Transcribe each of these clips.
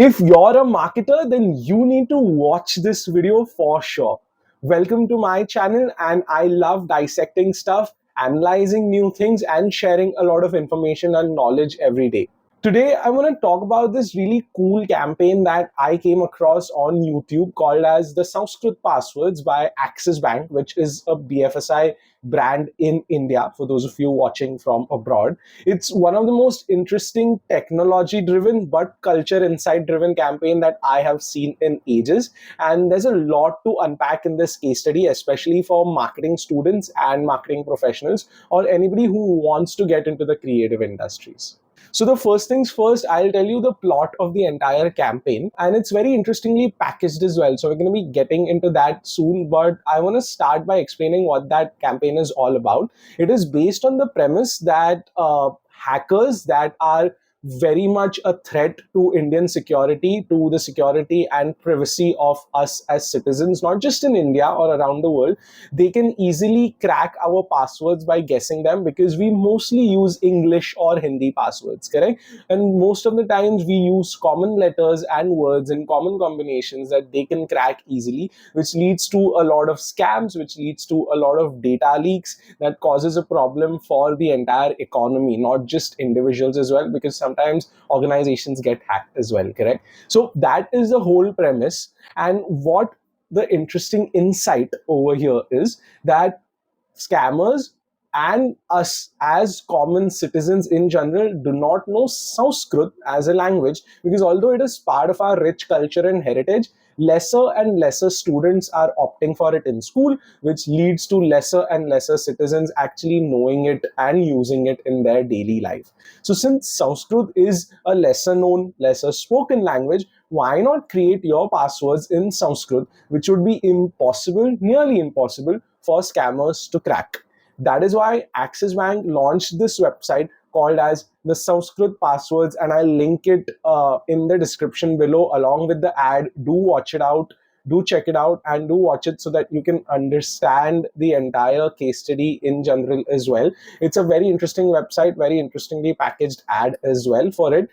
If you're a marketer, then you need to watch this video for sure. Welcome to my channel, and I love dissecting stuff, analyzing new things, and sharing a lot of information and knowledge every day. Today, I want to talk about this really cool campaign that I came across on YouTube called as the Sanskrit Passwords by Axis Bank, which is a BFSI brand in India for those of you watching from abroad. It's one of the most interesting technology driven but culture insight driven campaign that I have seen in ages. And there's a lot to unpack in this case study, especially for marketing students and marketing professionals or anybody who wants to get into the creative industries. So the first things first, I'll tell you the plot of the entire campaign, and it's very interestingly packaged as well. So we're going to be getting into that soon, but I want to start by explaining what that campaign is all about. It is based on the premise that hackers that are very much a threat to Indian security, to the security and privacy of us as citizens, not just in India or around the world. They can easily crack our passwords by guessing them because we mostly use English or Hindi passwords, correct? And most of the times we use common letters and words in common combinations that they can crack easily, which leads to a lot of scams, which leads to a lot of data leaks that causes a problem for the entire economy, not just individuals as well, because sometimes organizations get hacked as well, correct? So that is the whole premise. And what the interesting insight over here is that scammers and us as common citizens in general do not know Sanskrit as a language, because although it is part of our rich culture and heritage, lesser and lesser students are opting for it in school, which leads to lesser and lesser citizens actually knowing it and using it in their daily life. So since Sanskrit is a lesser known, lesser spoken language, why not create your passwords in Sanskrit, which would be impossible, nearly impossible, for scammers to crack? That is why Axis Bank launched this website called as the Sanskrit Passwords, and I'll link it in the description below along with the ad. Do watch it out, do check it out, and do watch it so that you can understand the entire case study in general as well. It's a very interesting website, very interestingly packaged ad as well for it.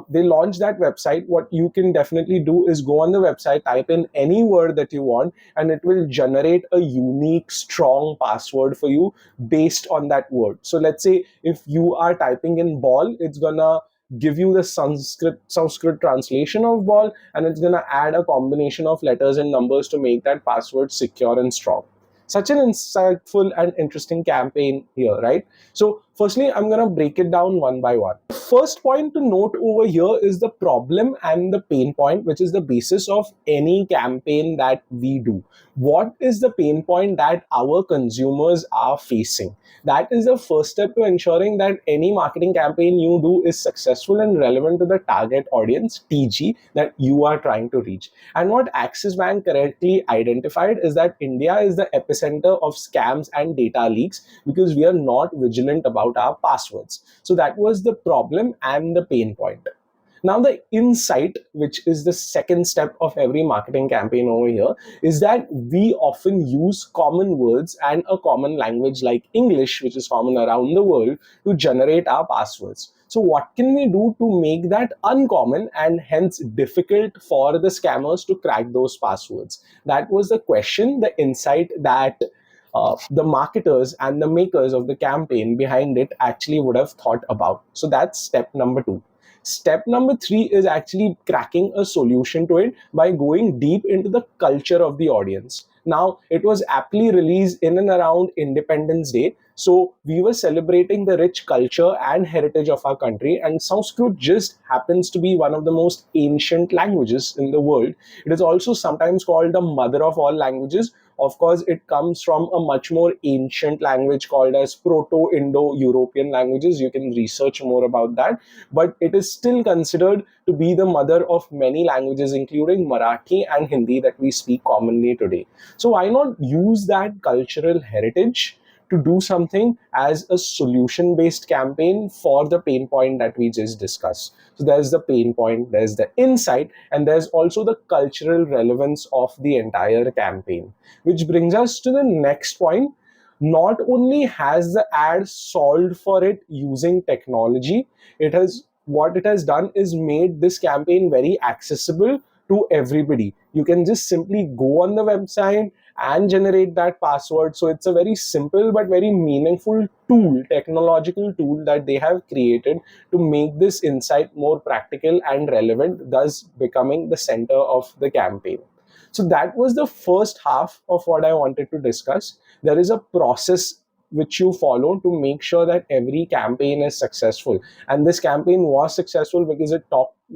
They launched that website. What you can definitely do is go on the website, type in any word that you want, and it will generate a unique, strong password for you based on that word. So let's say if you are typing in ball, it's gonna give you the Sanskrit translation of ball, and it's gonna add a combination of letters and numbers to make that password secure and strong. Such an insightful and interesting campaign here, right? So firstly, I'm gonna break it down one by one. First point to note over here is the problem and the pain point, which is the basis of any campaign that we do. What is the pain point that our consumers are facing? That is the first step to ensuring that any marketing campaign you do is successful and relevant to the target audience, TG, that you are trying to reach. And what Axis Bank correctly identified is that India is the epicenter of scams and data leaks because we are not vigilant about our passwords. So that was the problem and the pain point. Now, the insight, which is the second step of every marketing campaign over here, is that we often use common words and a common language like English, which is common around the world, to generate our passwords. So, what can we do to make that uncommon and hence difficult for the scammers to crack those passwords? That was the question, the insight that the marketers and the makers of the campaign behind it actually would have thought about. So, that's step number two. Step number three is actually cracking a solution to it by going deep into the culture of the audience. Now, it was aptly released in and around Independence Day. So, we were celebrating the rich culture and heritage of our country, and Sanskrit just happens to be one of the most ancient languages in the world. It is also sometimes called the mother of all languages. Of course, it comes from a much more ancient language called as Proto-Indo-European languages. You can research more about that. But it is still considered to be the mother of many languages, including Marathi and Hindi that we speak commonly today. So why not use that cultural heritage to do something as a solution based campaign for the pain point that we just discussed? So there's the pain point, there's the insight, and there's also the cultural relevance of the entire campaign. Which brings us to the next point. Not only has the ad solved for it using technology, it has what it has done is made this campaign very accessible to everybody. You can just simply go on the website and generate that password. So it's a very simple but very meaningful tool, technological tool that they have created to make this insight more practical and relevant, thus becoming the center of the campaign. So that was the first half of what I wanted to discuss. There is a process which you follow to make sure that every campaign is successful. And this campaign was successful because it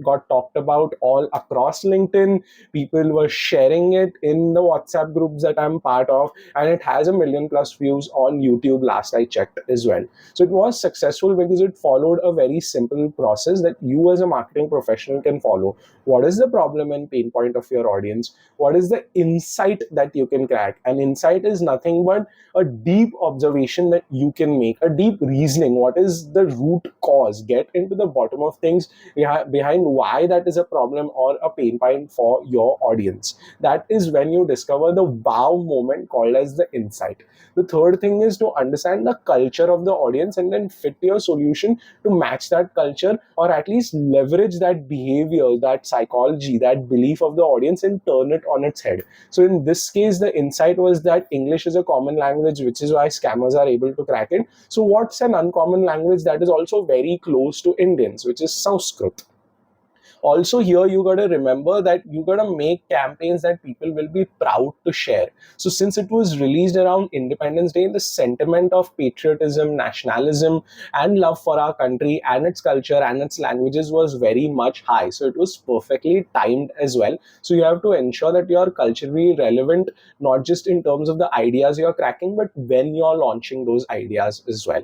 got talked about all across LinkedIn. People were sharing it in the WhatsApp groups that I'm part of, and it has 1 million+ views on YouTube last I checked as well. So it was successful because it followed a very simple process that you as a marketing professional can follow. What is the problem and pain point of your audience? What is the insight that you can crack? An insight is nothing but a deep observation that you can make, a deep reasoning. What is the root cause? Get into the bottom of things behind why that is a problem or a pain point for your audience. That is when you discover the wow moment called as the insight. The third thing is to understand the culture of the audience and then fit your solution to match that culture, or at least leverage that behavior, that psychology, that belief of the audience and turn it on its head. So in this case, the insight was that English is a common language, which is why scammers are able to crack it. So what's an uncommon language that is also very close to Indians, which is Sanskrit? Also here you got to remember that you got to make campaigns that people will be proud to share. So since it was released around Independence Day, the sentiment of patriotism, nationalism and love for our country and its culture and its languages was very much high. So it was perfectly timed as well. So you have to ensure that you are culturally relevant, not just in terms of the ideas you're cracking, but when you're launching those ideas as well.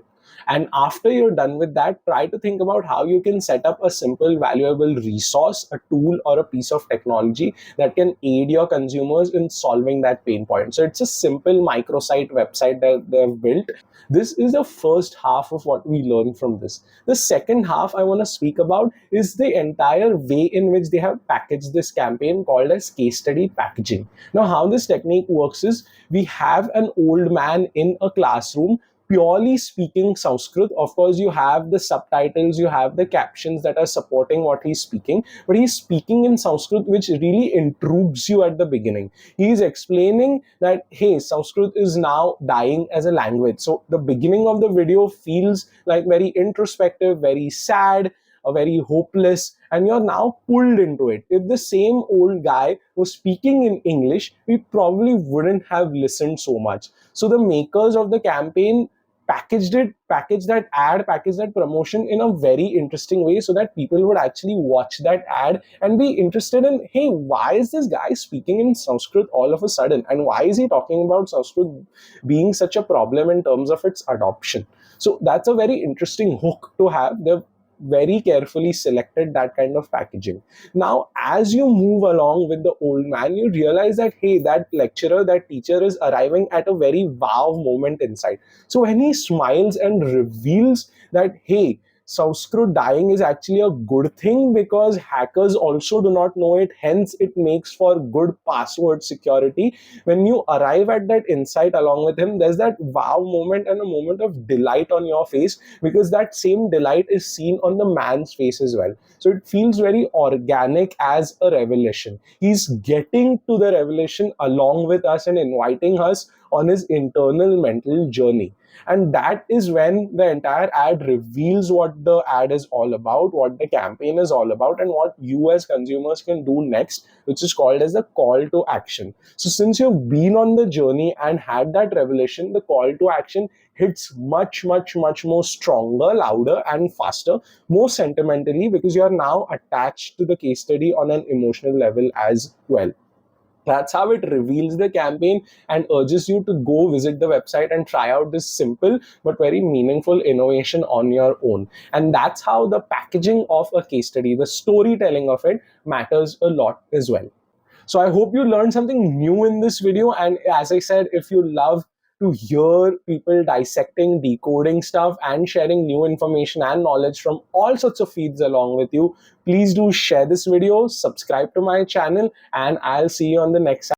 And after you're done with that, try to think about how you can set up a simple, valuable resource, a tool, or a piece of technology that can aid your consumers in solving that pain point. So it's a simple microsite website that they've built. This is the first half of what we learn from this. The second half I want to speak about is the entire way in which they have packaged this campaign called as case study packaging. Now, how this technique works is we have an old man in a classroom purely speaking Sanskrit. Of course, you have the subtitles, you have the captions that are supporting what he's speaking, but he's speaking in Sanskrit, which really intrigues you at the beginning. He's explaining that, hey, Sanskrit is now dying as a language. So the beginning of the video feels like very introspective, very sad, very hopeless, and you're now pulled into it. If the same old guy was speaking in English, we probably wouldn't have listened so much. So the makers of the campaign packaged that ad, packaged that promotion in a very interesting way so that people would actually watch that ad and be interested in, hey, why is this guy speaking in Sanskrit all of a sudden? And why is he talking about Sanskrit being such a problem in terms of its adoption? So that's a very interesting hook to have. They've very carefully selected that kind of packaging. Now, as you move along with the old man, you realize that, hey, that lecturer, that teacher is arriving at a very wow moment inside. So when he smiles and reveals that, hey, Sanskrit dying is actually a good thing because hackers also do not know it, hence it makes for good password security. When you arrive at that insight along with him, there's that wow moment and a moment of delight on your face, because that same delight is seen on the man's face as well. So it feels very organic as a revelation. He's getting to the revelation along with us and inviting us on his internal mental journey. And that is when the entire ad reveals what the ad is all about, what the campaign is all about, and what you as consumers can do next, which is called as the call to action. So since you've been on the journey and had that revelation, the call to action hits much, much, much more stronger, louder, and faster, more sentimentally, because you are now attached to the case study on an emotional level as well. That's how it reveals the campaign and urges you to go visit the website and try out this simple but very meaningful innovation on your own. And that's how the packaging of a case study, the storytelling of it, matters a lot as well. So I hope you learned something new in this video. And as I said, if you love to hear people dissecting, decoding stuff, and sharing new information and knowledge from all sorts of feeds along with you, please do share this video, subscribe to my channel, and I'll see you on the next